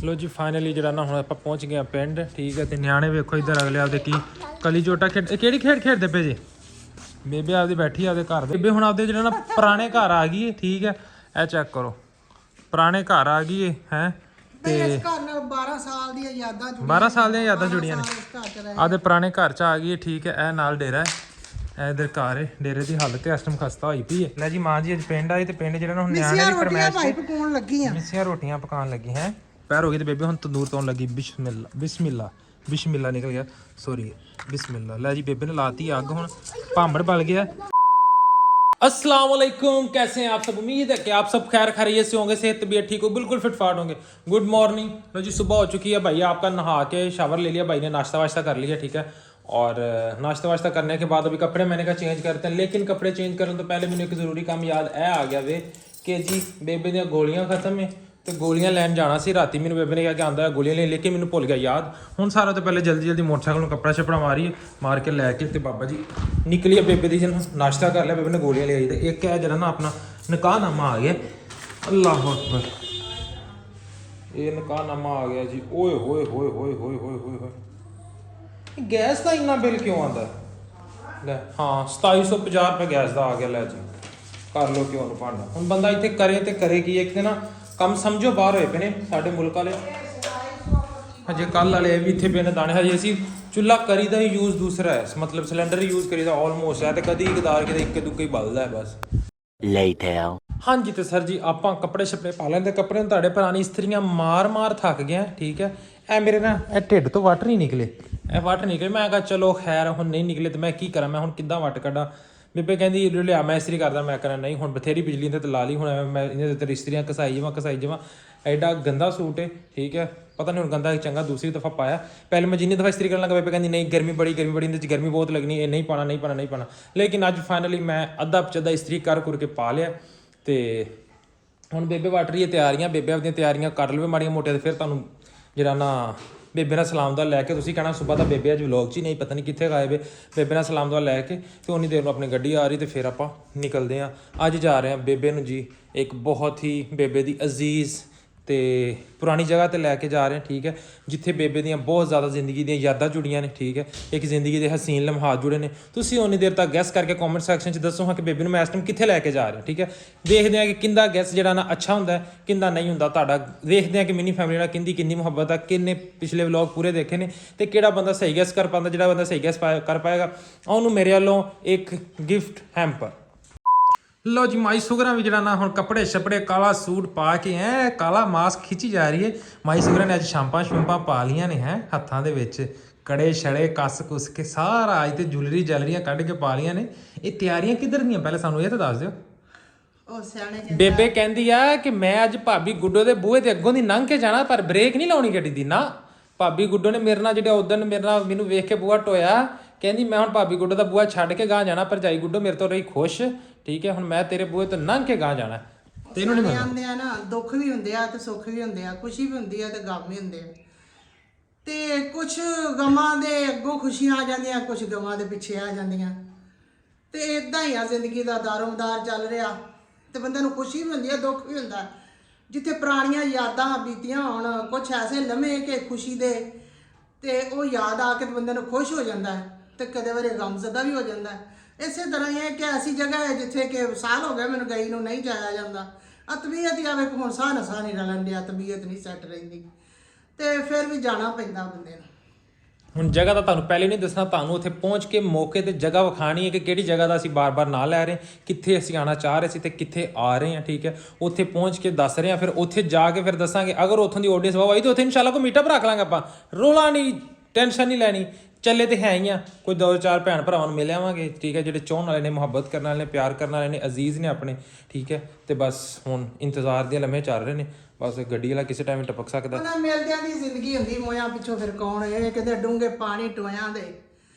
लो जी finally जरा ना हुण आपां पहुंच गए पिंड ठीक है। तो न्याणे वेखो इधर अगले आपदे की कली जोटा खेड किहड़ी खेड खेडदे पे जे। बेबे आपदी बैठी आपदे घर दे बेबे हुण आपदे जेहड़ा ना पुराने घर आ गई है ठीक है। ए चेक करो पुराने घर आ गई है ते 12 साल दी यादां जुड़ियां 12 साल दी यादां जुड़ियां ने आपदे पुराने घर च आ गई है ठीक है। ए नाल डेरा है इधर घर है डेरे की हालत इस टाइम खस्ता हुई पई है। लै जी मां जी अज पिंड आई तो पिंड जेहड़ा ना न्याणे दी फरमाइश पकाउण लगी आ मिस्सियां रोटियां पकाउण लगी हैं पैर हो गई तो बेबे हुण तंदूर तोड़न लगी बिस्मिल्ला बिस्मिल्ला बिस्मिल्ला निकल गया सॉरी बिस्मिल्ला। लै जी बेबे ने लाती अग हुण भांबड़ बल गया। अस्सलाम वालेकुम कैसे हैं आप सब। उम्मीद है कि आप सब खैर खैरियत से होंगे सेहत तबीयत ठीक हो बिल्कुल फिट फाट होंगे। गुड मॉर्निंग लो जी सुबह हो चुकी है भाई आपका नहा के शावर ले लिया भाई ने नाश्ता वाश्ता कर लिया ठीक है। और नाश्ता वाश्ता करने के बाद अभी कपड़े मैंने कहा चेंज करते हैं लेकिन कपड़े चेंज करने तो पहले मैंने एक ज़रूरी काम याद आ गया वे कि जी बेबे दी गोलियां खत्म है तो गोलियां लैन जाना सी राती मैंने बेबे ने कहा कि आंदा है गोलियां ले लेके मैंने भुल गया याद। हुण सारा तो पहले जल्दी जल्दी मोटरसाइकिल में कपड़ा शपड़ा मार के लैके तो बाबा जी निकली बेबे दी नाश्ता कर लिया बेबे ने गोलियां ले आई तो एक है जरा ना अपना निकाहनामा आ गया। अल्लाह अकबर ये निकाहनामा आ गया जी। ओए होए होए होए होए होए होए होए गैस का इन्ना बिल क्यों आता है। लै हाँ 2750 रुपये गैस का आ गया। लै जी कर लो क्यों भांडा हुण बंदा इत्थे करे तो करे की एक ना कम समझो बाहर होए पे ने साडे मुल्क वाले हजे कल वाले भी इत्थे पे ने दाने हजे असीं चुल्हा करी दा यूज़ दूसरा है मतलब सिलेंडर यूज़ करी दा ऑलमोस्ट है तो कदी कदार किते इक्के दुक्के ही बलदा है बस। हाँ जी तो सर जी आपां कपड़े शपड़े पा लैंदे कपड़े हुण तुहाडे भरा ने इस्त्रियां मार थक गया ठीक है। ए मेरे ना ए ढिड तो वट नहीं निकले ए वट निकले मैं कहा चलो खैर हुण नहीं निकले तो मैं की करा मैं हुण किद्दां वट कड्डां। बेबे कहती लिया मैं इस्त्री करदा मैं कहना नहीं हुण बथेरी बिजली ते ला ली हुण मैं इन्हें ते इस्त्रियां घसाई जावां एडा गंदा सूट है ठीक है। पता नहीं हुण गंदा चंगा दूसरी दफ़ा पाया पहले मैं जिन्नी दफ़ा इस्त्री करन लगा बेबे कहती नहीं गर्मी बड़ी इहदे गर्मी बहुत लगनी है नहीं पाना लेकिन अज फाइनली मैं अद्धा पचद्धा इस्त्री कर के पा लिया तो हुण बेबे वट रही है तैयारियां बेबे अपनी तैयारियां कर लवे माड़ियां मोटियां फिर तुहानूं जरा ना बेबे नाल सलाम दुआ लैके तुसीं कहना सुबह दा बेबे अज व्लॉग च ही नहीं पता नहीं कित्थे गाए वे बेबे नाल सलाम दुआ लैके तो उन्नी देर में अपनी गड्डी आ रही तो फिर आपां निकलदे आं। अज जा रहे हैं बेबे नूं जी एक बहुत ही बेबे दी अजीज़ तो पुरानी जगह ते लैके जा रहे हैं ठीक है जिथे बेबे दियां बहुत ज़्यादा जिंदगी दी यादां जुड़ियां ने ठीक है। एक जिंदगी के हसीन लम्हात जुड़े ने तुसीं उन्नी देर तक गैस करके कॉमेंट सैक्शन च दसो हाँ कि बेबे नूं मैं इस टाइम कित्थे लैके जा रहे हैं ठीक है। देखते हैं कि किंदा गैस जिहड़ा ना अच्छा हुंदा है किंदा नहीं हुंदा तुहाडा देखते हैं कि मिनी फैमिली नाल किंदी किन्नी मुहब्बत है किन्ने पिछले व्लॉग पूरे देखे ने तो किहड़ा बंदा सही गैस कर पांदा जिहड़ा बंदा सही गैस कर पाएगा उहनूं मेरे वालों एक गिफ्ट हैम्पर। लो जी माई सुगरा भी जरा ना हुण कपड़े छपड़े काला सूट पा के है काला मास्क खिंची जा रही है। माई सुगरा ने अज छांपा छुंपा पा लिया ने हैं हत्थां दे विच कड़े छड़े कस कुस के सारा अज तो जुलरी जलरियां कढ़ के पा लिया ने। ये तैयारियां किधर दियां पहले सानू ये तो दस दिओ। बेबे कहंदी आ कि मैं अज भाभी गुड्डो दे बूहे ते अग्गों दी लंघ के जाना पर ब्रेक नहीं लाउणी गड्डी दी ना। भाभी गुड्डो ने मेरे नाल जिहड़ा उदन मेरे नाल मैनूं वेख के बूहा टोया कहंदी मैं हुण भाभी गुड्डो दा बूहा छड्ड के गांह जाना भरजाई गुड्डो मेरे तो रही खुश ठीक है हुण मैं तेरे बूहे तो लंघ के गांह जाना तेनों नहीं आंदे आ ना दुख भी हुंदे आ ते सुख भी हुंदे आ खुशी भी हुंदी आ ते गम भी हुंदे आ ते कुछ गमां दे अग्गों खुशियां आ जांदियां कुछ गमां दे पिछे आ जांदियां ते इदां ही आ जिंदगी दा दारोमदार चल रिहा ते बंदे नूं खुशी भी हुंदी आ दुख भी हुंदा जिथे पुरानियां यादां बीतियां होण कुछ ऐसे लम्हे कि खुशी दे ते ਉਹ याद आके बंदे ਨੂੰ खुश हो जाता है तो कदे वारे गमज़दा भी हो जाता है। इस तरह ही है कि ऐसी जगह है जिथे कि साल हो गए मैंने गई नहीं जाया जाता तबीयत ही आवे हुण साह नसाह नहीं रलन दिया तबीयत नहीं सैट रहिंदी तो फिर भी जाना पैंदा बंदे नूं। ਹੁਣ जगह का तुहानूं पहले नहीं दसना तुहानूं उत्थे पहुँच के मौके ते जगह विखानी है कि किहड़ी जगह का असीं बार ना लै रहे कित्थे असीं आना चाह रहे सी ते कित्थे आ रहे हैं ठीक है। उत्थे पहुँच के दस रहे हैं फिर उत्थे जाके फिर दसांगे अगर उत्थों की ऑडियंस वाह आई तो उत्थे इंशाल्लाह कोई मीटअप रख लांगे आपां रोला नहीं टेंशन नहीं लैनी चले तो है ही आ कोई 2-4 भैन भरावां नूं मिल आवांगे ठीक है जिहड़े चाहण वाले ने मुहब्बत करने वाले ने प्यार करने वाले ने अजीज़ ने अपने ठीक है। तो बस हुण इंतजार दे लम्हे चल रहे हैं बस गड्डी वाला किसी टाइम टपक सकता है। मिलदियां दी जिंदगी हुंदी मोयां पिछों फिर कौन ये कहते डूंगे पानी टोयां दे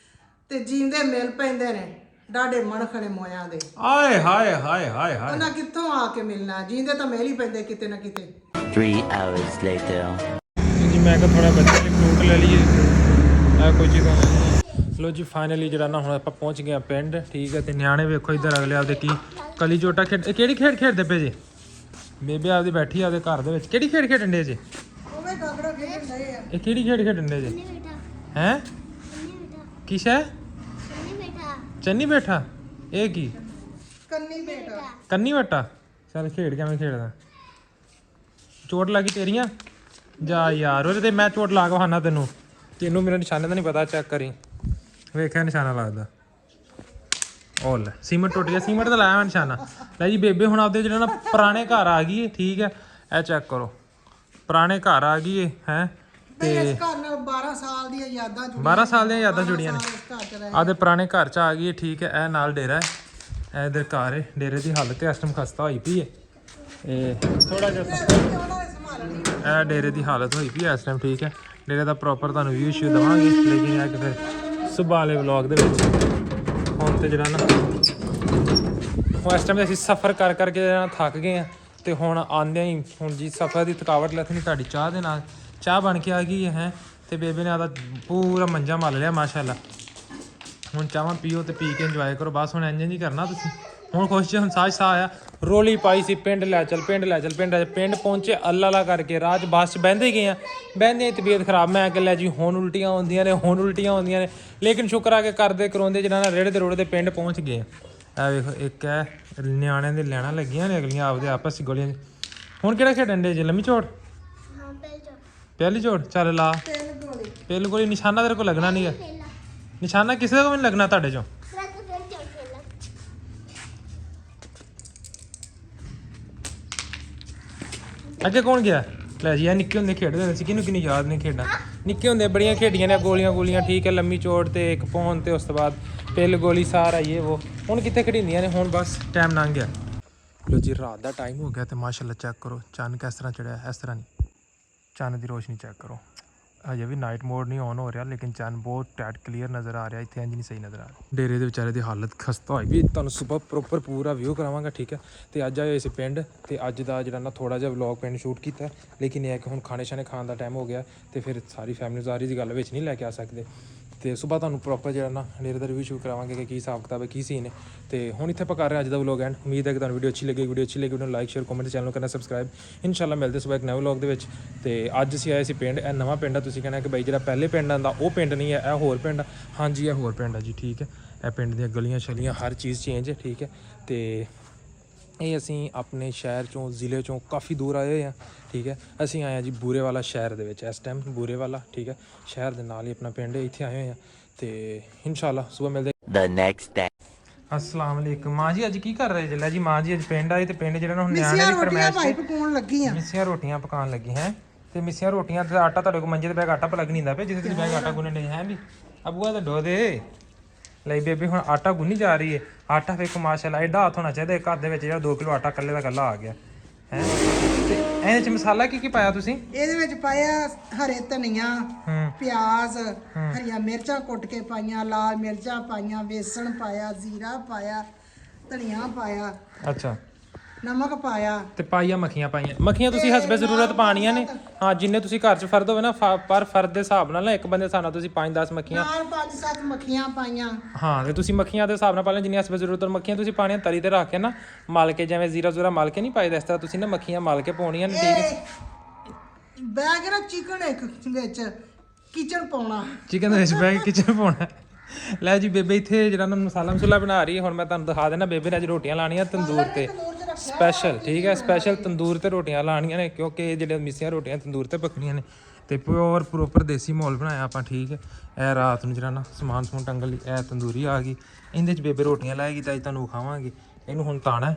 ते जींदे मिल पैंदे ने डाडे मनखने मोयां दे आए हाय हाय हाय हाय उन्हां कित्थों आके मिलना जींदे तो मिल ही पैंदे किते ना किते। 3 hours later जी मैं कहा थोड़ा बच्चे लिए फ्रूट ले लिए कोई चीज़। लो जी फाइनली जरा ना हुण आपां पहुंच गए पिंड ठीक है। तो न्याणे वेखो इधर अगले आपदे की कली जोटा खेड किहड़ी खेड खेडदे पे जे। बेबे आपदी बैठी आपदे घर दे विच किहड़ी खेड खेडन दे जे। ओवे ਕਾਕੜਾ ਖੇਡਣ ਡਏ ਆ। ਇਹ ਕਿਹੜੀ ਖੇਡ ਖੇਡਣ ਦੇ ਜੇ ਹੈ ਕਿਸ ਹੈ ਚੰਨੀ ਬੈਠਾ ਇਹ ਕੀ ਕੰਨੀ ਬੇਟਾ ਕੰਨੀ ਵਟਾ ਚੱਲ ਖੇਡ ਕਿਵੇਂ ਖੇਡਦਾ ਚੋਟ ਲੱਗੀ ਤੇਰੀਆਂ ਜਾ ਯਾਰ ਉਹਦੇ ਤੇ ਮੈਂ ਚੋਟ ਲਾ ਕੇ ਵਹਾਨਾ ਤੈਨੂੰ ਮੇਰੇ ਨਿਸ਼ਾਨੇ ਦਾ ਨਹੀਂ ਪਤਾ ਚੈੱਕ ਕਰੀ ਵੇਖਿਆ ਨਿਸ਼ਾਨਾ ਲੱਗਦਾ ਉਹ ਲੈ ਸੀਮੈਂਟ ਟੁੱਟ ਗਿਆ ਸੀਮੈਂਟ ਦਾ ਲਾਇਆ ਮੈਂ ਨਿਸ਼ਾਨਾ ਲੈ ਜੀ ਬੇਬੇ ਹੁਣ ਆਪਦੇ ਜਿਹੜਾ ਨਾ ਪੁਰਾਣੇ ਘਰ ਆ ਗਈ ਠੀਕ ਹੈ ਇਹ ਚੈੱਕ ਕਰੋ ਪੁਰਾਣੇ ਘਰ ਆ ਗਈ ਹੈ ਤੇ ਇਸ ਘਰ ਨਾਲ 12 ਸਾਲ ਦੀਆਂ ਯਾਦਾਂ ਜੁੜੀਆਂ 12 ਸਾਲ ਦੀਆਂ ਯਾਦਾਂ ਜੁੜੀਆਂ ਨੇ ਇਸ ਘਰ 'ਚ ਰਹੇ। ਆਦੇ ਪੁਰਾਣੇ ਘਰ ਚ ਆ ਗਈ ਠੀਕ ਹੈ ਇਹ ਨਾਲ ਡੇਰਾ ਹੈ ਇਹ ਇਧਰ ਘਰ ਹੈ ਡੇਰੇ ਦੀ ਹਾਲਤ ਇਸ ਟਾਈਮ ਖਸਤਾ ਹੋਈ ਪਈ ਹੈ ਇਹ ਥੋੜਾ ਜਿਹਾ ਇਹ ਡੇਰੇ ਦੀ ਹਾਲਤ ਹੋਈ ਪਈ ਹੈ ਇਸ ਟਾਈਮ ਠੀਕ ਹੈ ਡੇਰੇ ਦਾ ਪ੍ਰੋਪਰ ਤੁਹਾਨੂੰ ਵਿਊ ਸ਼ੂ ਦਵਾਂਗੇ ਲੇਕਿਨ ਇਹ ਫਿਰ ਸੁਬਾਹ ਵਾਲੇ ਵਲੌਗ ਦੇ ਵਿੱਚ ਹੁਣ ਤੇ ਜਿਹੜਾ ਨਾ ਹੁਣ ਇਸ ਟਾਈਮ ਅਸੀਂ ਸਫ਼ਰ ਕਰ ਕਰਕੇ ਜਿਹੜਾ ਥੱਕ ਗਏ ਆ ਤੇ ਹੁਣ ਆਉਂਦਿਆਂ ਹੀ ਹੁਣ ਜੀ ਸਫ਼ਰ ਦੀ ਥਕਾਵਟ ਲੱਥਣੀ ਤੁਹਾਡੀ ਚਾਹ ਦੇ ਨਾਲ ਚਾਹ ਬਣ ਕੇ ਆ ਗਈ ਹੈ ਤੇ ਬੇਬੇ ਨੇ ਆਦਾ ਪੂਰਾ ਮੰਜਾ ਮਲ ਲਿਆ ਮਾਸ਼ਾਅੱਲਾ ਹੁਣ ਚਾਹਾਂ ਪੀਓ ਤੇ ਪੀ ਕੇ ਇੰਜੋਏ ਕਰੋ ਬਸ ਹੁਣ ਇੰਜ ਨਹੀਂ ਕਰਨਾ ਤੁਸੀਂ ਹੁਣ ਖੁਸ਼ ਹੁਣ ਸਾਹ ਆਇਆ ਰੋਲੀ ਪਾਈ ਸੀ ਪਿੰਡ ਲੈ ਚੱਲ ਪਿੰਡ ਪਹੁੰਚੇ ਅੱਲਾ ਕਰਕੇ ਰਾਜ ਬੱਸ 'ਚ ਬਹਿੰਦੇ ਗਏ ਆ ਬਹਿੰਦੇ ਤਬੀਅਤ ਖਰਾਬ ਮੈਂ ਕਿ ਲੈ ਜੀ ਹੁਣ ਉਲਟੀਆਂ ਆਉਂਦੀਆਂ ਨੇ ਲੇਕਿਨ ਸ਼ੁਕਰ ਆ ਕੇ ਕਰਦੇ ਕਰਾਉਂਦੇ ਜਿਹੜਾ ਨਾ ਰੇੜੇ ਦੇ ਰੋੜੇ ਦੇ ਪਿੰਡ ਪਹੁੰਚ ਗਏ ਆ ਵੇਖੋ ਇੱਕ ਹੈ ਨਿਆਣਿਆਂ ਦੇ ਲੈਣਾ ਲੱਗੀਆਂ ਨੇ ਅਗਲੀਆਂ ਆਪਦੇ ਆਪਸ 'ਚ ਗੋਲੀਆਂ ਹੁਣ ਕਿਹੜਾ ਖੇਡਣ ਦੇ ਜੇ ਲੰਮੀ ਚੋਟ ਪਹਿਲੀ ਚੋਟ ਚੱਲ ਲਾ ਪਹਿਲ ਗੋਲੀ ਨਿਸ਼ਾਨਾ ਤੇਰੇ ਕੋਲ ਲੱਗਣਾ ਨਹੀਂ ਹੈ ਨਿਸ਼ਾਨਾ ਕਿਸੇ ਦਾ ਵੀ ਨਹੀਂ ਲੱਗਣਾ ਤੁਹਾਡੇ ਚੋਂ ਅੱਗੇ ਕੌਣ ਗਿਆ ਲੈ ਜੀ ਆ ਨਿੱਕੇ ਹੁੰਦੇ ਖੇਡਦੇ ਹੁੰਦੇ ਸੀ ਕਿਹਨੂੰ ਕਿੰਨੀ ਯਾਦ ਨਹੀਂ ਖੇਡਾਂ ਨਿੱਕੇ ਹੁੰਦੇ ਬੜੀਆਂ ਖੇਡੀਆਂ ਨੇ ਗੋਲੀਆਂ ਠੀਕ ਹੈ ਲੰਮੀ ਚੋਟ ਤੇ ਇੱਕ ਪੌਣ ਤੇ ਉਸ ਤੋਂ ਬਾਅਦ ਪਿੱਲ ਗੋਲੀ ਸਾਰਾ ਇਹ ਉਹ ਹੁਣ ਕਿੱਥੇ ਖੇਡੀਆਂ ਨੇ ਹੁਣ ਬਸ ਟਾਈਮ ਲੰਘ ਗਿਆ ਲੋ ਜੀ ਰਾਤ ਦਾ ਟਾਈਮ ਹੋ ਗਿਆ ਤੇ ਮਾਸ਼ਾਅੱਲਾ ਚੈੱਕ ਕਰੋ ਚੰਨ ਕਿਸ ਤਰ੍ਹਾਂ ਚੜਿਆ ਇਸ ਤਰ੍ਹਾਂ ਨਹੀਂ ਚੰਨ ਦੀ ਰੋਸ਼ਨੀ ਚੈੱਕ ਕਰੋ ਹਜੇ ਵੀ ਨਾਈਟ ਮੋਡ ਨਹੀਂ ਔਨ ਹੋ ਰਿਹਾ ਲੇਕਿਨ ਚੰਨ ਬਹੁਤ ਟੈਟ ਕਲੀਅਰ ਨਜ਼ਰ ਆ ਰਿਹਾ ਇੱਥੇ ਇੰਜ ਨਹੀਂ ਸਹੀ ਨਜ਼ਰ ਆ ਰਿਹਾ ਡੇਰੇ ਦੇ ਵਿਚਾਰੇ ਦੀ ਹਾਲਤ ਖਸਤਾ ਹੋਈ ਵੀ ਤੁਹਾਨੂੰ ਸਵੇਰ ਪ੍ਰੋਪਰ ਪੂਰਾ ਵਿਊ ਕਰਾਵਾਂਗਾ ਠੀਕ ਹੈ ਤੇ ਅੱਜ ਆਏ ਸੀ ਪਿੰਡ ਤੇ ਅੱਜ ਦਾ ਜਿਹੜਾ ਨਾ ਥੋੜਾ ਜਿਹਾ ਵਲੌਗ ਪਿੰਡ ਸ਼ੂਟ ਕੀਤਾ ਲੇਕਿਨ ਇਹ ਹੈ ਕਿ ਹੁਣ ਖਾਣੇ ਖਾਣ ਦਾ ਟਾਈਮ ਹੋ ਗਿਆ ਤੇ ਫਿਰ ਸਾਰੀ ਫੈਮਿਲੀ ਸਾਰੀ ਦੀ ਗੱਲ ਵਿੱਚ ਨਹੀਂ ਲੈ ਕੇ ਆ ਸਕਦੇ ਤੇ ਸਵੇਰ ਤੁਹਾਨੂੰ ਪ੍ਰੋਪਰ ਜਿਹੜਾ ਨਾ ਡੇਰੇ ਦਾ ਰਿਵਿਊ ਸ਼ੂਟ ਕਰਾਵਾਂਗੇ ਕਿ ਕੀ ਹਿਸਾਬ ਕਿਤਾਬ ਹੈ ਕੀ ਸੀਨ ਹੈ ਤੇ ਹੁਣ ਇੱਥੇ ਆਪਾਂ ਕਰ ਰਹੇ ਹਾਂ ਅੱਜ ਦਾ ਵਲੌਗ ਐਂਡ ਉਮੀਦ ਹੈ ਕਿ ਤੁਹਾਨੂੰ ਵੀਡੀਓ ਅੱਛੀ ਲੱਗੀ ਵੀਡੀਓ ਨੂੰ ਲਾਈਕ ਸ਼ੇਅਰ ਕਮੈਂਟ ਚੈਨਲ ਨੂੰ ਕਰਨਾ ਸਬਸਕ੍ਰਾਈਬ ਇਨਸ਼ਾਅੱਲਾ ਮਿਲਦੇ ਸਵੇਰ ਇੱਕ ਨਵੇਂ ਵਲੌਗ ਦੇ ਵਿੱਚ ਤੇ ਅੱਜ ਅਸੀਂ ਆਏ ਸੀ ਪਿੰਡ ਇਹ ਨਵਾਂ ਪਿੰਡ ਆ ਤੁਸੀਂ ਕਹਿਣਾ ਕਿ ਬਾਈ ਜਿਹੜਾ ਪਹਿਲੇ ਪਿੰਡ ਆਂਦਾ ਉਹ ਪਿੰਡ ਨਹੀਂ ਹੈ ਇਹ ਹੋਰ ਪਿੰਡ ਹਾਂਜੀ ਇਹ ਹੋਰ ਪਿੰਡ ਆ ਜੀ ਠੀਕ ਹੈ ਇਹ ਪਿੰਡ ਦੀਆਂ ਗਲੀਆਂ ਛਲੀਆਂ ਹਰ ਚੀਜ਼ ਚੇਂਜ ਹੈ ਠੀਕ ਹੈ ਤੇ ਇਹ ਅਸੀਂ ਆਪਣੇ ਸ਼ਹਿਰ ਚੋਂ ਜ਼ਿਲ੍ਹੇ ਚੋਂ ਕਾਫੀ ਦੂਰ ਆਏ ਹੋਏ ਹਾਂ ਠੀਕ ਹੈ ਅਸੀਂ ਆਏ ਹਾਂ ਜੀ ਬੂਰੇਵਾਲਾ ਸ਼ਹਿਰ ਦੇ ਵਿੱਚ ਇਸ ਟਾਈਮ ਬੂਰੇਵਾਲਾ ਠੀਕ ਹੈ ਸ਼ਹਿਰ ਦੇ ਨਾਲ ਹੀ ਆਪਣਾ ਪਿੰਡ ਹੈ ਇੱਥੇ ਆਏ ਹੋਏ ਹਾਂ ਤੇ ਇਨਸ਼ਾਅੱਲਾ ਸਵੇਰ ਮਿਲਦੇ The next day. अस्सलाम वालेकुम माँ जी अज की कर रहे जल्ला जी माँ जी अज पिंड आए ते पिंड जेहड़ा ना ਨਿਆਣੇ ਦੀ ਫਰਮਾਇਸ਼ ਭਾਈ ਪਕਾਉਣ ਲੱਗੀ ਆ मिसियां रोटियां पकान लगी हैं ते मिसियां रोटियां ते आटा ਤੁਹਾਡੇ ਕੋਲ ਮੰਜੇ ਤੇ ਬੈਗ ਆਟਾ ਪਲਗ ਨਹੀਂ ਹੁੰਦਾ ਪਿਆ ਜਿੱਥੇ ਤੁਸੀਂ ਬੈਗ ਆਟਾ ਗੁੰਨਣ ਦੇ ਹੈ ਵੀ ਅਬੂਆ ਤਾਂ ਡੋ ਦੇ ਲਈ ਬੇਬੀ ਹੁਣ ਆਟਾ ਗੁੰਨੀ ਜਾ ਰਹੀ ਹੈ ਆਟਾ ਵੇਖੋ ਮਾਸ਼ਾਅੱਲਾ ਐਡਾ ਹੱਥ ਹੋਣਾ ਚਾਹੀਦਾ ਇੱਕ ਹੱਥ ਦੇ ਵਿੱਚ ਜਿਹੜਾ 2 ਕਿਲੋ ਆਟਾ ਕੱਲੇ ਦਾ ਕੱਲਾ ਆ ਗਿਆ ਹੈ ਤੇ ਇਹਦੇ ਚ ਮਸਾਲਾ ਕੀ ਪਾਇਆ ਤੁਸੀਂ ਇਹਦੇ ਵਿੱਚ ਪਾਇਆ ਹਰੇ ਧਨੀਆ ਪਿਆਜ਼ ਹਰੀਆਂ ਮਿਰਚਾਂ ਕੁੱਟ ਕੇ ਪਾਈਆਂ ਲਾਲ ਮਿਰਚਾਂ ਪਾਈਆਂ ਵੇਸਣ ਪਾਇਆ ਜ਼ੀਰਾ ਪਾਇਆ ਧਨੀਆ ਪਾਇਆ ਅੱਛਾ ਨਮਕ ਪਾਇਆ ਤੇ ਪਾਈਆਂ ਮੱਖੀਆਂ ਤੁਸੀਂ ਹਸਬੇ ਜ਼ਰੂਰਤ ਪਾਣੀਆਂ ਨੇ ਹਾਂ ਜਿੰਨੇ ਤੁਸੀਂ ਘਰ 'ਚ ਫਰਦ ਹੋਵੇ ਨਾ ਪਰ ਫਰਦ ਦੇ ਹਿਸਾਬ ਨਾਲ ਨਾ ਇੱਕ ਬੰਦੇ ਦੇ ਹਿਸਾਬ ਨਾਲ ਤੁਸੀਂ 5-10 ਮੱਖੀਆਂ ਨਾਲ 5-7 ਮੱਖੀਆਂ ਪਾਈਆਂ ਹਾਂ ਤੇ ਤੁਸੀਂ ਮੱਖੀਆਂ ਦੇ ਹਿਸਾਬ ਨਾਲ ਪਾ ਲੈਣ ਜਿੰਨੀ ਹਸਬੇ ਜ਼ਰੂਰਤ ਮੱਖੀਆਂ ਤੁਸੀਂ ਪਾਣੀਆਂ ਤਰੀ ਤੇ ਰੱਖ ਕੇ ਨਾ ਮਲ ਕੇ ਜਿਵੇਂ ਜ਼ੀਰਾ ਮਲ ਕੇ ਨਹੀਂ ਪਾਈਦਾ ਇਸ ਤਰ੍ਹਾਂ ਤੁਸੀਂ ਨਾ ਮੱਖੀਆਂ ਮਲ ਕੇ ਪਾਉਣੀਆਂ ਨੇ ਠੀਕ ਹੈ ਬੈਗ ਨਾ ਚਿਕਨ ਇੱਕ ਵਿੱਚ ਕਿਚਨ ਪਾਉਣਾ ਚਿਕਨ ਦੇ ਵਿੱਚ ਬੈਗ ਕਿਚਨ ਪਾਉਣਾ ਲੈ ਜੀ ਬੇਬੇ ਇੱਥੇ ਜਿਹੜਾ ਨਾ ਮਸਾਲਾ ਬਣਾ ਰਹੀ ਹੈ ਹੁਣ ਮੈਂ ਤੁਹਾਨੂੰ ਦਿਖਾ ਦੇਣਾ ਬੇਬੇ ਨੇ ਅੱਜ ਰੋਟੀਆਂ ਲਾਣੀਆਂ ਤੰਦੂਰ ਤੇ ਸਪੈਸ਼ਲ ਠੀਕ ਹੈ ਸਪੈਸ਼ਲ ਤੰਦੂਰ ਤੇ ਰੋਟੀਆਂ ਲਾਣੀਆਂ ਨੇ ਕਿਉਂਕਿ ਜਿਹੜੇ ਮਿਸੀਆਂ ਰੋਟੀਆਂ ਤੰਦੂਰ ਤੇ ਪੱਕਣੀਆਂ ਨੇ ਤੇ ਪਿਓਰ ਪ੍ਰੋਪਰ ਦੇਸੀ ਮਾਹੌਲ ਬਣਾਇਆ ਆਪਾਂ ਠੀਕ ਹੈ ਇਹ ਰਾਤ ਨੂੰ ਜਿਹੜਾ ਨਾ ਸਮਾਨ ਟੰਗਣ ਲਈ ਇਹ ਤੰਦੂਰੀ ਆ ਗਈ ਇਹਦੇ 'ਚ ਬੇਬੇ ਰੋਟੀਆਂ ਲਾਏਗੀ ਤਾਂ ਅੱਜ ਤੁਹਾਨੂੰ ਖਾਵਾਂਗੇ ਇਹਨੂੰ ਹੁਣ ਤਾਣਾ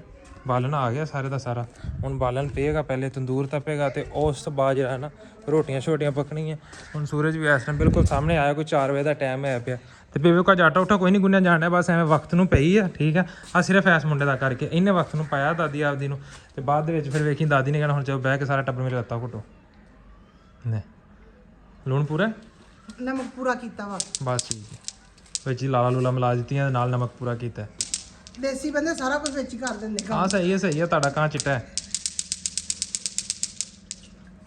ਬਾਲਣ ਆ ਗਿਆ ਸਾਰੇ ਦਾ ਸਾਰਾ ਹੁਣ ਬਾਲਣ ਪਏਗਾ ਪਹਿਲੇ ਤੰਦੂਰ ਤਪੇਗਾ ਤੇ ਉਸ ਤੋਂ ਬਾਅਦ ਜਿਹੜਾ ਨਾ ਰੋਟੀਆਂ ਛੋਟੀਆਂ ਪੱਕਣੀਆਂ ਹੁਣ ਸੂਰਜ ਵੀ ਇਸ ਟਾਈਮ ਬਿਲਕੁਲ ਸਾਹਮਣੇ ਆਇਆ ਕੋਈ 4 ਵਜੇ ਦਾ ਟਾਈਮ ਹੈ ਪਿਆ ਤੇ ਬੇਬੇ ਕੋ ਆਟਾ ਉਠਾ ਕੋਈ ਨਹੀਂ ਗੁੰਨਿਆ ਜਾਣਾ ਬਸ ਐਵੇਂ ਵਕਤ ਨੂੰ ਪਈ ਆ ਠੀਕ ਆ ਆ ਸਿਰਫ ਐਸ ਮੁੰਡੇ ਦਾ ਕਰਕੇ ਇਹਨੇ ਵਕਤ ਨੂੰ ਪਾਇਆ ਦਾਦੀ ਆਪਦੀ ਨੂੰ ਤੇ ਬਾਅਦ ਦੇ ਵਿੱਚ ਫਿਰ ਵੇਖੀ ਦਾਦੀ ਨੇ ਕਹਿਣਾ ਹੁਣ ਚਲੋ ਬਹਿ ਕੇ ਸਾਰਾ ਟੱਬਰ ਮੇਰੇ ਲੱਤਾਂ ਘੁੱਟੋ ਨੇ ਲੂਣ ਪੂਰਾ ਨਮਕ ਪੂਰਾ ਕੀਤਾ ਵਾ ਬਸ ਠੀਕ ਹੈ ਵਿੱਚ ਹੀ ਲਾਲਾ ਲੂਲਾ ਮਿਲਾ ਦਿੱਤੀਆਂ ਨਾਲ ਨਮਕ ਪੂਰਾ ਕੀਤਾ ਦੇਸੀ ਬੰਦੇ ਸਾਰਾ ਕੁਝ ਵਿੱਚ ਹੀ ਕਰ ਦਿੰਦੇ ਹਾਂ ਸਹੀ ਹੈ ਤੁਹਾਡਾ ਕਾਂ ਚਿੱਟਾ ਹੈ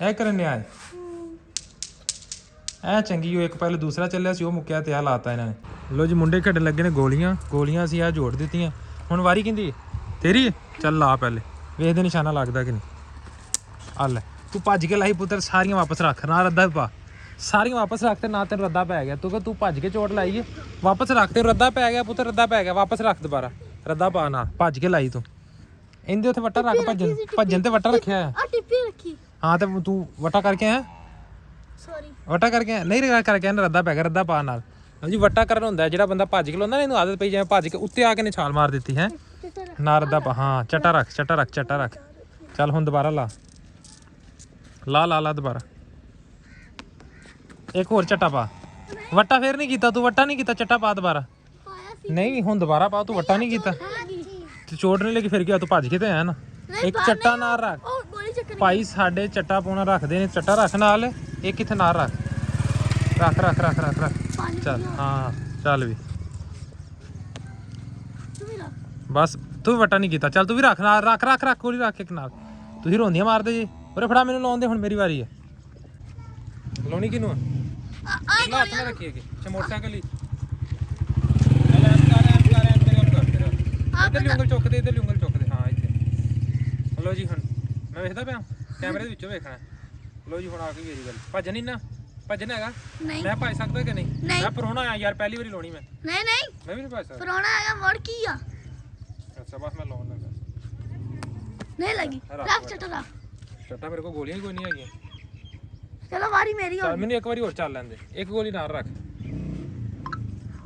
ਇਹ ਕਰਨ ਨਿਆ ਇਹ ਚੰਗੀ ਉਹ ਇੱਕ ਪਹਿਲੇ ਦੂਸਰਾ ਚੱਲਿਆ ਸੀ ਉਹ ਮੁੱਕਿਆ ਤੇ ਆ ਲਾਤਾ ਇਹਨਾਂ ਨੇ ਲੋ ਜੀ ਮੁੰਡੇ ਖੇਡਣ ਲੱਗੇ ਨੇ ਗੋਲੀਆਂ ਅਸੀਂ ਆ ਜੋੜ ਦਿੱਤੀਆਂ ਹੁਣ ਵਾਰੀ ਕਹਿੰਦੀ ਤੇਰੀ ਚੱਲ ਲਾ ਪਹਿਲੇ ਵੇਖਦੇ ਨਿਸ਼ਾਨਾ ਲੱਗਦਾ ਕਿ ਨਹੀਂ ਆ ਲੈ ਤੂੰ ਭੱਜ ਕੇ ਲਾਈ ਪੁੱਤਰ, ਸਾਰੀਆਂ ਵਾਪਸ ਰੱਖ, ਨਾ ਰੱਦਾ ਪਾ, ਸਾਰੀਆਂ ਵਾਪਸ ਰੱਖ ਤੇ ਨਾ ਤੈਨੂੰ ਰੱਦਾ ਪੈ ਗਿਆ। ਤੂੰ ਭੱਜ ਕੇ ਚੋਟ ਲਾਈ ਏ, ਵਾਪਸ ਰੱਖ ਤੇ ਰੱਦਾ ਪੈ ਗਿਆ ਪੁੱਤਰ, ਰੱਦਾ ਪੈ ਗਿਆ, ਵਾਪਸ ਰੱਖ ਦੁਬਾਰਾ, ਰੱਦਾ ਪਾ ਨਾ, ਭੱਜ ਕੇ ਲਾਈ ਤੂੰ। ਇਹਦੇ ਉੱਥੇ ਵੱਟਾ ਰੱਖ, ਭੱਜਣ ਤੇ ਵੱਟਾ ਰੱਖਿਆ ਹੈ। ਆ ਟਿੱਪੀ ਰੱਖੀ। ਹਾਂ ਤੇ ਤੂੰ ਵੱਟਾ ਕਰਕੇ ਆਇਆ, ਸੌਰੀ ਵੱਟਾ ਕਰਕੇ ਆਇਆ ਨਹੀਂ, ਕਰਕੇ ਆਇਆ, ਰੱਦਾ ਪੈ ਗਿਆ, ਰੱਦਾ ਪਾ ਨਾਲ ਜੀ। ਵੱਟਾ ਕਰਨ ਹੁੰਦਾ ਜਿਹੜਾ ਬੰਦਾ ਭੱਜ ਕੇ ਲਾਉਂਦਾ ਨਾ, ਇਹਨੂੰ ਆਦਤ ਪਈ ਜਿਵੇਂ ਭੱਜ ਕੇ ਉੱਤੇ ਆ ਕੇ ਨੇ ਛਾਲ ਮਾਰ ਦਿੱਤੀ ਹੈ। ਨਾ ਰੱਦਾ ਪਾ, ਹਾਂ ਚੱਟਾ ਰੱਖ, ਚੱਟਾ ਰੱਖ, ਚੱਟਾ ਰੱਖ। ਚੱਲ ਹੁਣ ਦੁਬਾਰਾ ਲਾ ਲਾ ਲਾ ਲਾ ਦੁਬਾਰਾ, ਇੱਕ ਹੋਰ ਚੱਟਾ ਪਾ। ਵੱਟਾ ਫੇਰ ਨਹੀਂ ਕੀਤਾ ਤੂੰ, ਵੱਟਾ ਨਹੀਂ ਕੀਤਾ, ਚੱਟਾ ਪਾ ਦੁਬਾਰਾ। ਨਹੀਂ ਹੁਣ ਦੁਬਾਰਾ ਪਾ, ਤੂੰ ਵੱਟਾ ਨਹੀਂ ਕੀਤਾ ਤੇ ਚੋਟ ਨਹੀਂ ਲੱਗੀ, ਫਿਰ ਗਿਆ ਤੂੰ ਭੱਜ ਕੇ ਤੇ ਆਇਆ ਨਾ। ਇੱਕ ਚੱਟਾ ਨਾਲ ਰੱਖ ਉਹ ਗੋਲੀ ਚੱਕਣੀ ਭਾਈ, ਸਾਡੇ ਚੱਟਾ ਪਾਉਣਾ ਰੱਖਦੇ ਨੇ, ਚੱਟਾ ਰੱਖ ਨਾਲ, ਇੱਕ ਇੱਥੇ ਨਾਲ ਰੱਖ, ਰੱਖ ਰੱਖ ਰੱਖ ਰੱਖ ਰੱਖ ਚੱਲ, ਹਾਂ ਚੱਲ ਵੀ ਤੂੰ ਵੀ ਰੱਖ। ਬਸ ਤੂੰ ਵੱਟਾ ਨਹੀਂ ਕੀਤਾ, ਚੱਲ ਤੂੰ ਵੀ ਰੱਖ ਨਾਲ, ਰੱਖ ਰੱਖ ਰੱਖ ਗੋਲੀ ਰੱਖ ਇੱਕ ਨਾਲ। ਤੁਸੀਂ ਰੋਂਦੀਆਂ ਮਾਰਦੇ ਜੀ, ਉਰੇ ਫੜਾ ਮੈਨੂੰ ਲਾਉਣ ਦੇ, ਹੁਣ ਮੇਰੀ ਵਾਰੀ ਹੈ। ਲਾਉਣੀ ਕਿਨੂੰ ਆ? ਲਾ ਹੱਥ ਨਾਲ ਰੱਖੀ ਹੈਗੀ, ਅੱਛਾ ਮੋਟਰਸਾਈਕਲ ਹੀ। ਇੱਧਰ ਉਂਗਲ ਚੁੱਕ ਦੇ, ਇੱਧਰ ਉਂਗਲ ਚੁੱਕ ਦੇ, ਹਾਂ ਇੱਥੇ। ਲਓ ਜੀ ਹੁਣ ਮੈਂ ਵੇਖਦਾ ਪਿਆ, ਕੈਮਰੇ ਦੇ ਵਿੱਚੋਂ ਵੇਖਣਾ। ਲਓ ਜੀ ਹੁਣ ਆ ਗਈ ਮੇਰੀ ਗੱਲ। ਭੱਜਣ ਨਾ, ਭੱਜਣ ਹੈਗਾ, ਨਹੀਂ ਮੈਂ ਭੱਜ ਸਕਦਾ ਕਿ ਨਹੀਂ? ਮੈਂ ਪਰੋਣਾ ਆ ਯਾਰ, ਪਹਿਲੀ ਵਾਰੀ ਲਾਉਣੀ ਮੈਂ ਨਹੀਂ ਵੀ ਨਹੀਂ ਭੱਜ ਸਕਦਾ। ਪੁਰਾਣਾ ਹੈਗਾ, ਮੋੜ ਕੀ ਆ? ਅੱਛਾ ਬਸ ਮੈਂ ਲਾਉਣ ਲੱਗਾ। ਨਹੀਂ ਲੱਗੀ, ਰੱਖ ਚੱਟਾ ਰੱਖ। ਚੱਟਾ ਮੇਰੇ ਕੋਲ ਗੋਲੀਆਂ ਹੀ ਕੋਈ ਨਹੀਂ ਹੈਗੀਆਂ। ਚਲੋ ਵਾਰੀ ਮੇਰੀ ਹੋ ਚੱਲ ਮੈਨੂੰ ਇੱਕ ਵਾਰੀ ਹੋਰ ਚੱਲ ਲੈਂਦੇ, ਇੱਕ ਗੋਲੀ ਨਾਲ ਰੱਖ,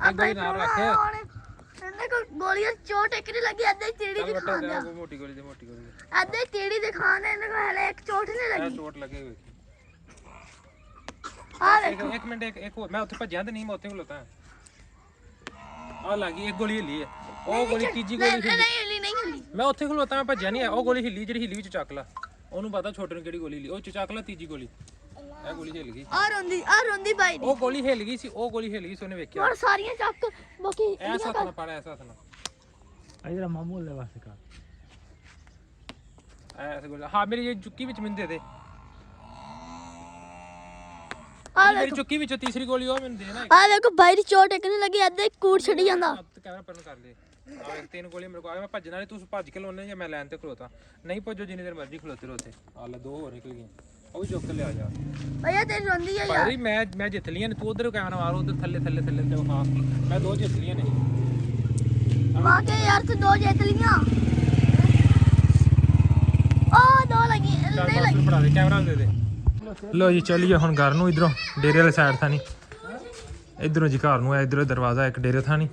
ਇੱਕ ਗੋਲੀ ਨਾਲ ਰੱਖ। ਇਹਨੇ ਕੋ ਗੋਲੀਆਂ ਚੋਟ ਇੱਕ ਨਹੀਂ ਲੱਗੀ, ਅੱਧੇ ਤੇੜੀ ਚੱਲ ਵੱਟਾ ਦਿਖਾਉਂਦਾ, ਦੇ, ਮੋਟੀ ਗੋਲੀ ਦੇ, ਮੋਟੀ ਗੋਲੀ ਦੇ। ਅੱਧੇ ਤੇੜੀ ਦਿਖਾਉਂਦਾ, ਇਹਨੇ ਕੋ ਹਲੇ ਇੱਕ ਚੋਟ ਨਹੀਂ ਇਹ ਲੱਗੀ। ਚੋਟ ਲੱਗੇ ਵੇਖੀ। ਆ ਦੇਖੋ ਇੱਕ ਮਿੰਟ, ਇੱਕ ਹੋਰ, ਮੈਂ ਉੱਥੇ ਭੱਜਿਆ ਤੇ ਨਹੀਂ, ਮੈਂ ਉੱਥੇ ਖਲੋਤਾ। ਆ ਲੱਗੀ ਇੱਕ ਗੋਲੀ ਹਿੱਲੀ ਹੈ, ਉਹ ਗੋਲੀ ਤੀਜੀ ਗੋਲੀ ਹਿੱਲੀ। ਨਹੀਂ ਹਿੱਲੀ, ਨਹੀਂ ਹਿੱਲੀ। ਮੈਂ ਉੱਥੇ ਖਲੋਤਾ, ਮੈਂ ਭੱਜਿਆ ਨਹੀਂ, ਉਹ ਗੋਲੀ ਹਿੱਲੀ, ਜਿਹੜੀ ਹਿੱਲੀ ਵਿੱਚ ਚੱਕ ਲਾ। ਉਹਨੂੰ ਪਤਾ ਛੋਟੇ ਨੂੰ ਕਿਹੜੀ ਗੋਲੀ ਹਿੱਲੀ, ਉਹ ਚ ਚੱਕ ਲਾ ਤੀਜੀ ਗੋਲੀ। ਇਹ ਗੋਲੀ ਹਿੱਲ ਗਈ, ਆ ਰੋਂਦੀ ਬਾਈ ਦੀ। ਉਹ ਗੋਲੀ ਹਿੱਲ ਗਈ ਸੀ, ਉਹ ਗੋਲੀ ਹਿੱਲ ਗਈ ਸੀ, ਉਹਨੇ ਵੇਖਿਆ। ਹੋਰ ਸਾਰੀਆਂ ਚੱਕ ਬਾਕੀ ਐਸਾ ਤਾਂ ਪੜਾ, ਐਸਾ ਤਾਂ ਇਧਰ ਮਾਮੂ ਲੈ ਵਾਸਤੇ ਕਰ ਐਸਾ ਗੋਲੀ। ਹਾਂ ਮੇਰੀ ਇਹ ਚੁੱਕੀ ਵਿੱਚ ਮੈਨੂੰ ਦੇ ਦੇ, ਆ ਮੇਰੀ ਚੁੱਕੀ ਵਿੱਚੋਂ ਤੀਸਰੀ ਗੋਲੀ ਉਹ ਮੈਨੂੰ ਦੇ ਨਾ। ਆ ਦੇਖੋ ਬਾਈ ਦੀ ਚੋਟ ਇੱਕ ਨਹੀਂ ਲੱਗੀ, ਅੱਧੇ ਕੂੜ ਛੱਡ ਜਾਂਦਾ। ਕੈਮਰਾ ਪਰਨ ਕਰ ਲੈ। ਆ ਇੱਕ ਤਿੰਨ ਗੋਲੀ ਮੇਰੇ ਕੋਲ ਆ ਗਿਆ, ਮੈਂ ਭੱਜਣ ਵਾਲੀ, ਤੂੰ ਭੱਜ ਕੇ ਲਾਉਣੇ ਜਾਂ ਮੈਂ ਲਾਈਨ ਤੇ ਖਲੋਤਾ? ਨਹੀਂ ਭੱਜੋ, ਜਿੰਨੀ ਦੇਰ ਮਰਜ਼ੀ ਖਲੋਤੇ ਰਹੋ ਉੱਥੇ। ਆ ਲੈ ਦੋ ਹੋਰ ਨਿਕਲ ਗਈਆਂ, ਉਹ ਵੀ ਚੁੱਕ ਕੇ ਲਿਆ ਜਾ। ਭਈਆ ਤੇਰੀ ਰੋਂਦੀ ਆ ਯਾਰ। ਭਾਈ ਮੈਂ ਜਿੱਤ ਲੀਆਂ ਨੇ, ਤੂੰ ਉਧਰ ਕੈਮਰਾ ਮਾਰ, ਉਧਰ ਥੱਲੇ ਥੱਲੇ ਥੱਲੇ ਤੇ ਹਾਂ ਮੈਂ ਦੋ ਜਿੱਤ ਲੀਆਂ ਨੇ। ਵਾਕੇ ਯਾਰ ਤੂੰ ਦੋ ਜਿੱਤ ਲੀਆਂ। ਉਹ ਦੋ ਲੱਗੀ, ਨਹੀਂ ਲੱਗੀ। ਫੜਾ ਦੇ, ਕੈਮਰਾ ਦੇ ਦੇ। ਲੋ ਜੀ ਚੱਲੀਏ ਹੁਣ ਘਰ ਨੂੰ, ਇਧਰੋਂ ਡੇਰੇ ਵਾਲੇ ਸਾਈਡ ਥਾਂ ਨਹੀਂ, ਇਧਰੋਂ ਜੀ ਘਰ ਨੂੰ ਆ, ਇਧਰੋਂ ਦਰਵਾਜ਼ਾ ਇੱਕ ਡੇਰੇ ਥਾਂ ਨਹੀਂ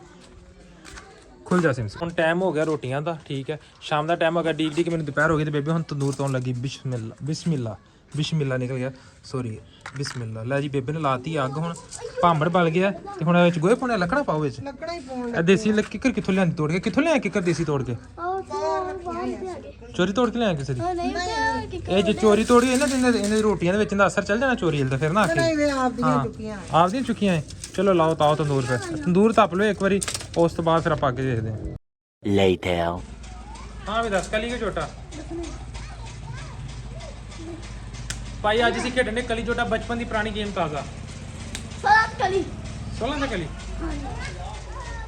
ਖੁੱਲ ਜਾ ਸਿੰਸ। ਹੁਣ ਟਾਈਮ ਹੋ ਗਿਆ ਰੋਟੀਆਂ ਦਾ, ਠੀਕ ਹੈ, ਸ਼ਾਮ ਦਾ ਟਾਈਮ ਹੋ ਗਿਆ, ਡੀਕ ਡੀਕ ਮੈਨੂੰ ਦੁਪਹਿਰ ਹੋ ਗਈ ਤੇ ਬੇਬੇ ਹੁਣ ਤੰਦੂਰ ਤੋਂ ਲੱਗੀ। ਬਿਸਮਿਲ੍ਲਾ ਬਿਸਮਿਲ੍ਲਾ ਬਿਸਮਿਲ੍ਲਾ ਨਿਕਲ ਗਿਆ, ਸੌਰੀ ਬਿਸਮਿਲ੍ਲਾ। ਲੈ ਜੀ ਬੇਬੇ ਨੇ ਲਾਤੀ ਅੱਗ, ਹੁਣ ਭਾਂਬੜ ਬਲ ਗਿਆ ਤੇ ਹੁਣ ਵਿੱਚ ਗੋਹੇ ਪਾਉਣੇ, ਲੱਕੜਾ ਪਾਓ ਵਿੱਚ। ਲੱਕੜਾਂ ਹੀ ਪਾਉਣ ਇਹ ਦੇਸੀ ਕਿੱਕਰ ਕਿੱਥੋਂ ਲਿਆਂਦੀ ਤੋੜ ਕੇ? ਕਿੱਥੋਂ ਲਿਆ ਕਿੱਕਰ ਦੇਸੀ ਤੋੜ ਕੇ? ਉਹ ਬਾਹਰ ਤੇ ਆ ਗਏ। ਚੋਰੀ ਤੋੜ ਕੇ ਲਿਆ ਕਿਸੇ ਦੀ? ਨਹੀਂ ਇਹ ਜੇ ਚੋਰੀ ਤੋੜੀ ਹੋਈ ਨਾ ਤੇ ਇਹਨਾਂ ਦੀ ਰੋਟੀਆਂ ਦੇ ਵਿੱਚ ਇਹਦਾ ਅਸਰ ਚੱਲ ਜਾਣਾ ਚੋਰੀ ਦਾ, ਫਿਰ ਨਾ ਆਖੇ। ਨਹੀਂ ਵੇ ਆਪਦੀਆਂ ਚੁੱਕੀਆਂ। ਆਪਦੀਆਂ ਚੁੱਕੀਆਂ ਹੈ। ਚਲੋ ਲਾਓ ਤਾਓ ਤੰਦੂਰ, ਫਿਰ ਤੰਦੂਰ ਤਪ ਲਓ ਇੱਕ ਵਾਰੀ, ਉਸ ਤੋਂ ਬਾਅਦ ਫਿਰ ਆਪਾਂ ਅੱਗੇ ਦੇਖਦੇ ਹਾਂ। Later. ਹਾਂ ਵੀ ਦੱਸ, ਕਲੀ ਕਿ ਛੋਟਾ ਭਾਈ? ਅੱਜ ਅਸੀਂ ਖੇਡਣੇ ਕਲੀ ਛੋਟਾ, ਬਚਪਨ ਦੀ ਪੁਰਾਣੀ ਗੇਮ ਤਾਜ਼ਾ। ਸਲਾਦ ਕਲੀ 16 ਤੇ ਕਲੀ,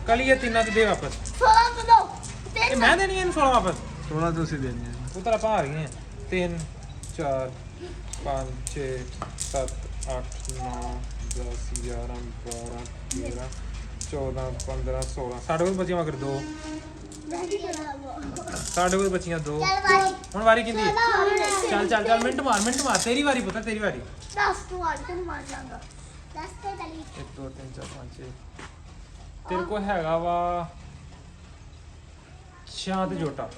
ਕਲੀ ਇਹ ਤਿੰਨਾਂ ਤੇ ਦੇ ਵਾਪਸ। 16 ਤੋਂ ਦੋ ਇਹ ਮੈਂ ਦੇਣੀ ਇਹਨੂੰ 16 ਵਾਪਸ। 16 ਤੁਸੀਂ ਦੇਣੇ ਪੁੱਤਰ ਆਪਾਂ ਆ ਗਏ 3 4 5 6 7 8 9 10 11 12 13 14 15 16 ਸਾਡੇ ਕੋਲ ਬਚੀਆਂ ਮਗਰ ਦੋ, ਸਾਡੇ ਕੋਲ ਬਚੀਆਂ ਦੋ। ਹੁਣ ਵਾਰੀ ਕਿੰਦੀ ਹੈ? ਚੱਲ ਚੱਲ ਚੱਲ, ਮਿੰਟ ਮਾਰ, ਤੇਰੀ ਵਾਰੀ ਪੁੱਤਰ, ਤੇਰੀ ਵਾਰੀ। 10 ਤੋਂ ਆ ਕੇ ਮਾਰ ਲਾਂਗਾ। 10 ਤੇ ਕਲੀ 1 2 3 4 5 6 ਤੇਰੇ ਕੋਲ ਹੈਗਾ ਵਾ ਛਾਂ ਤੇ ਜੋਟਾ।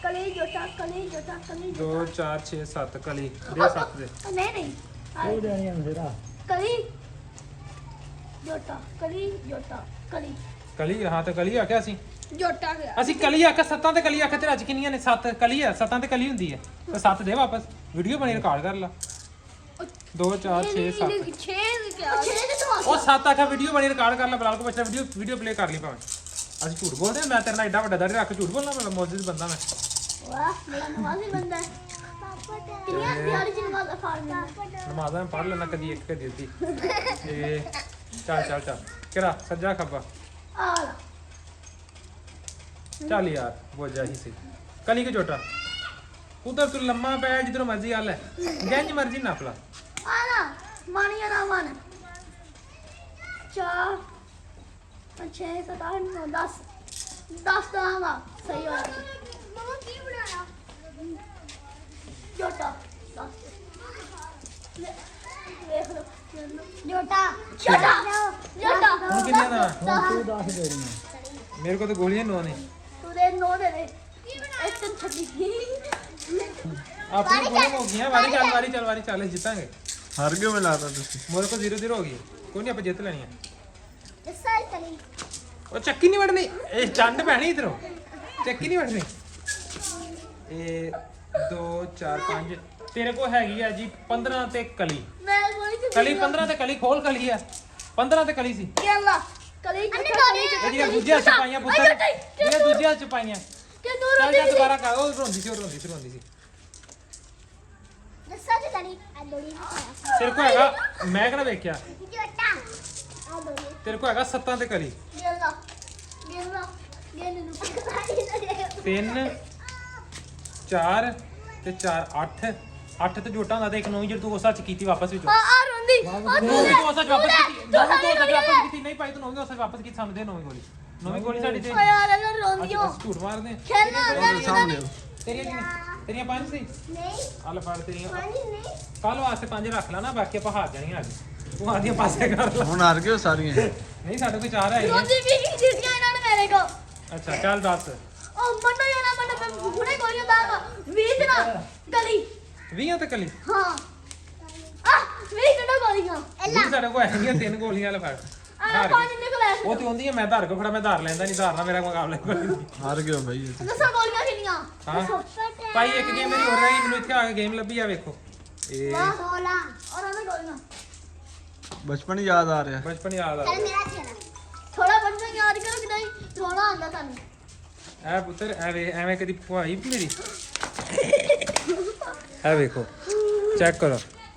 ਕਲੀ ਜੋਟਾ ਕਲੀ ਜੋਟਾ ਕਲੀ 2 4 6 7 ਕਲੀ ਦੇ 7 ਦੇ। ਨਹੀਂ ਉਹ ਦੇਣੀ ਆ ਮੇਰਾ ਕਲੀ ਜੋਟਾ ਕਲੀ ਜੋਟਾ ਕਲੀ ਕਲੀ, ਹਾਂ ਤੇ ਕਲੀ ਆਖਿਆ ਸੀ ਜੋਟਾ ਗਿਆ। ਅਸੀਂ ਕਲੀ ਆਖਿਆ, ਸੱਤਾਂ ਤੇ ਕਲੀ ਆਖਿਆ, ਤੇਰੇ ਅੱਜ ਕਿੰਨੀਆਂ ਨੇ? 7 ਕਲੀ ਆ, ਸੱਤਾਂ ਤੇ ਕਲੀ ਹੁੰਦੀ ਹੈ ਤੇ 7 ਦੇ ਵਾਪਸ। ਵੀਡੀਓ ਬਣੀ ਰਿਕਾਰਡ ਕਰ ਲਾ। 2 4 6 7 6 ਕਿਹਾ 6 ਤੇ ਤੂੰ ਉਹ 7 ਆਖਿਆ, ਵੀਡੀਓ ਬਣੀ ਰਿਕਾਰਡ ਕਰ ਲਾ। ਬਲਾਲ ਕੋ ਬੱਚਾ ਵੀਡੀਓ ਪਲੇ ਕਰ ਲਈ ਭਾਵੇਂ। ਅਸੀਂ ਝੂਠ ਬੋਲਦੇ ਹਾਂ? ਮੈਂ ਤੇਰੇ ਨਾਲ ਐਡਾ ਵੱਡਾ ਦਾੜੀ ਰੱਖ ਝੂਠ ਬੋਲਣਾ? ਮੈਂ ਮੌਜੂਦ ਬੰਦਾ ਮੈਂ। ਵਾਹ ਮੇਰਾ ਨਵਾਜ਼ੀ ਬੰਦਾ ਹੈ। ਕਿੰਨੀਆਂ ਦਿਹਾੜੀ ਚ ਨਵਾਜ਼ਾ ਫਾੜਨਾ। ਨਮਾਜ਼ਾਂ ਪੜ੍ਹ ਲੈਣਾ, ਕਦੀ ਇੱਕ ਕਦੀ ਅੱਧੀ। ਇਹ ਚੱਲ ਚੱਲ ਚੱਲ, ਕਿਹੜਾ ਸੱਜਾ ਖੱਬਾ? ਆ ਲਾ ਚੱਲ ਯਾਰ ਬੋਝਾ ਹੀ ਸੀ। ਕਲੀ ਕਿ ਛੋਟਾ? ਪੁੱਤਰ ਤੂੰ ਲੰਮਾ ਪੈ ਜਿੱਧਰੋਂ ਮਰਜ਼ੀ ਹਾਲ ਹੈ ਜਿੰਜ ਮਰਜ਼ੀ ਨੱਪ ਲਾ ਆਣਾ ਮਾਨੀਆ ਨਾ ਮਨ 4 6 7 8 9 10 10 ਤਾਂ ਆਵਾ ਸਹੀ ਹੋ ਗਿਆ ਮਮਾ ਕੀ ਬਣਾਇਆ ਜੋਟਾ 10 ਵੇਖ ਲੋ ਜੋਟਾ ਜੋਟਾ ਜੋਟਾ ਹੁਣ ਕਿੰਨੀਆਂ ਦਾ ਤੂੰ 10 ਦੇ ਰਹੀ ਹੈ ਮੇਰੇ ਕੋਲ ਤਾਂ ਗੋਲੀਆਂ 9 ਨੇ ਤੂੰ ਦੇ 9 ਦੇ ਦੇ ਇੱਕ ਤਾਂ ਛੱਡੀ ਆਪਣੀ ਗੋਲੀਆਂ ਹੋ ਗਈਆਂ ਵਾਰੀ ਚੱਲ ਜਿੱਤਾਂਗੇ ਹਾਰ ਗਏ ਮੈਂ ਲਾਤਾ ਤੁਸੀਂ ਮੇਰੇ ਕੋਲ 0-0 ਹੋ ਗਈ ਕੋਈ ਨਹੀਂ ਆਪਾਂ ਜਿੱਤ ਲੈਣੀ ਆ ਦੱਸਾਂ ਕਰੀ ਉਹ ਚੱਕੀ ਨਹੀਂ ਵੜਨੀ ਇਹ ਚੰਡ ਪੈਣੀ ਇਧਰੋਂ ਚੱਕੀ ਨਹੀਂ ਵੜਨੀ ਇਹ 2 4 5 ਤੇਰੇ ਕੋਲ ਹੈਗੀ ਆ ਜੀ 15 ਤੇ ਕਲੀ ਮੈਂ ਗੋਲੀ ਚ ਕਲੀ 15 ਤੇ ਕਲੀ ਖੋਲ ਕਲੀ ਆ 15 ਤੇ ਕਲੀ ਸੀ ਯਾਲਾ ਕਲੀ ਇਹਦੀਆਂ ਦੂਜੀਆਂ ਛਪਾਈਆਂ ਪੁੱਤਰ ਇਹਦੀਆਂ ਦੂਜੀਆਂ ਛਪਾਈਆਂ ਕਿ ਦੂਰ ਚੱਲ ਜਾ ਦੁਬਾਰਾ ਕਰ ਉਹ ਰੋਂਦੀ ਸੀ ਦੱਸਾਂ ਕਰੀ ਆ ਦੋੜੀ ਤੇਰੇ ਕੋਲ ਹੈਗਾ ਮੈਂ ਕਿਹੜਾ ਵੇਖਿਆ ਜੋਟਾ ਆ ਦੋੜੀ ਤੇਰੇ ਕੋਲ ਹੈਗਾ 7 ਤੇ ਕਲੀ ਯਾਲਾ ਗੇਨ ਨੂੰ 3 4 ਤੇ 4 8 8 ਤੇ ਜੋਟਾ ਹੁੰਦਾ ਤੇ ਇੱਕ ਨੌਂ ਜਿਹੜੀ ਤੂੰ ਉਸ ਸੱਚ ਕੀਤੀ ਵਾਪਸ ਵਿੱਚੋਂ ਆ ਰੋਂਦੀ ਨੌਵੀਂ ਤੂੰ ਉਸ ਸੱਚ ਵਾਪਸ ਕੀਤੀ ਨੌਵੀਂ ਤੂੰ ਉਸ ਸੱਚ ਵਾਪਸ ਕੀਤੀ ਨਹੀਂ ਭਾਈ ਤੂੰ ਨੌਵੀਂ ਉਸ ਸੱਚ ਵਾਪਸ ਕੀਤੀ ਸਾਨੂੰ ਦੇ ਨੌਵੀਂ ਗੋਲੀ ਸਾਡੀ ਤੇ ਓ ਯਾਰ ਇਹ ਰੋਂਦੀਓ ਅਸੀਂ ਝੂਠ ਮਾਰਦੇ ਖੇਲਣਾ ਆਉਂਦਾ ਨਹੀਂ ਤੇਰੀਆਂ 5 ਸੀ ਨਹੀਂ ਆ ਲੈ ਫੜ ਤੇਰੀਆਂ ਪਾਣੀ ਨਹੀਂ ਕੱਲ ਵਾਸਤੇ 5 ਰੱਖ ਲੈ ਨਾ ਬਾਕੀ ਆਪਾਂ ਹਾਰ ਜਾਣੀਆਂ ਅੱਜ ਤੂੰ ਆਦੀਆਂ ਪਾਸੇ ਕਰ ਲੈ ਹੁਣ ਹਾਰ ਗਏ ਸਾਰੀਆਂ ਨਹੀਂ ਸਾਡੇ ਕੋਲ 4 ਹੈ ਰੋਂਦੀ ਵੀ ਜਿੱਤੀਆਂ ਇਹਨਾਂ ਨੇ ਮੇਰੇ ਕੋ ਅੱਛਾ ਚੱਲ ਦੱਸ ਉਹ ਮੰਨੋ ਯਾਰ ਮੈਂ ਹੁਣੇ ਗੋਲੀਆਂ ਦਾਗਾ 20 ਨਾ ਗਲੀ 20 ਤੇ ਕਲੀ ਹਾਂ ਆ 20 ਨਾ ਗੋਲੀਆਂ ਨਹੀਂ ਸਾਡੇ ਕੋਲ ਹੈਗੀਆਂ 3 ਗੋਲੀਆਂ ਲੈ ਫੜ ਆ ਪਾਣੀ ਨਿਕਲਿਆ ਉਹ ਤੇ ਹੁੰਦੀ ਹੈ ਮੈਂ ਧਾਰ ਕੋ ਖੜਾ ਮੈਂ ਧਾਰ ਲੈਂਦਾ ਨਹੀਂ ਧਾਰ ਨਾਲ ਮੇਰਾ ਮੁਕਾਬਲਾ ਕੋਈ ਨਹੀਂ ਹਾਰ ਗਏ ਭਾਈ ਦੱਸਾਂ ਗੋਲੀਆਂ ਕਿੰਨੀਆਂ ਹਾਂ ਭਾਈ ਇੱਕ ਗੇਮ ਮੇਰੀ ਹੋਰ ਰਹੀ ਮੈਨੂੰ ਇੱਥੇ ਆ ਕੇ ਗੇਮ ਲੱਭੀ ਆ ਵੇਖੋ ਇਹ 16 ਔਰ ਉਹਨਾਂ ਗੋਲੀਆਂ ਬਚਪਨ ਹੀ ਯਾਦ ਆ ਰਿਹਾ ਬਚਪਨ ਯਾਦ ਆ ਮੇਰਾ ਚੇਨਾ ਥੋੜਾ ਬਚਪਨ ਯਾਦ ਕਰੋ ਕਿ ਨਹੀਂ ਰੋਣਾ ਆਉਂਦਾ ਤੁਹਾਨੂੰ ਐ ਪੁੱਤਰ ਐਵੇਂ ਕਦੀ ਭੁਆਈ ਮੇਰੀ ਐ ਵੇਖੋ ਚੈੱਕ ਕਰੋ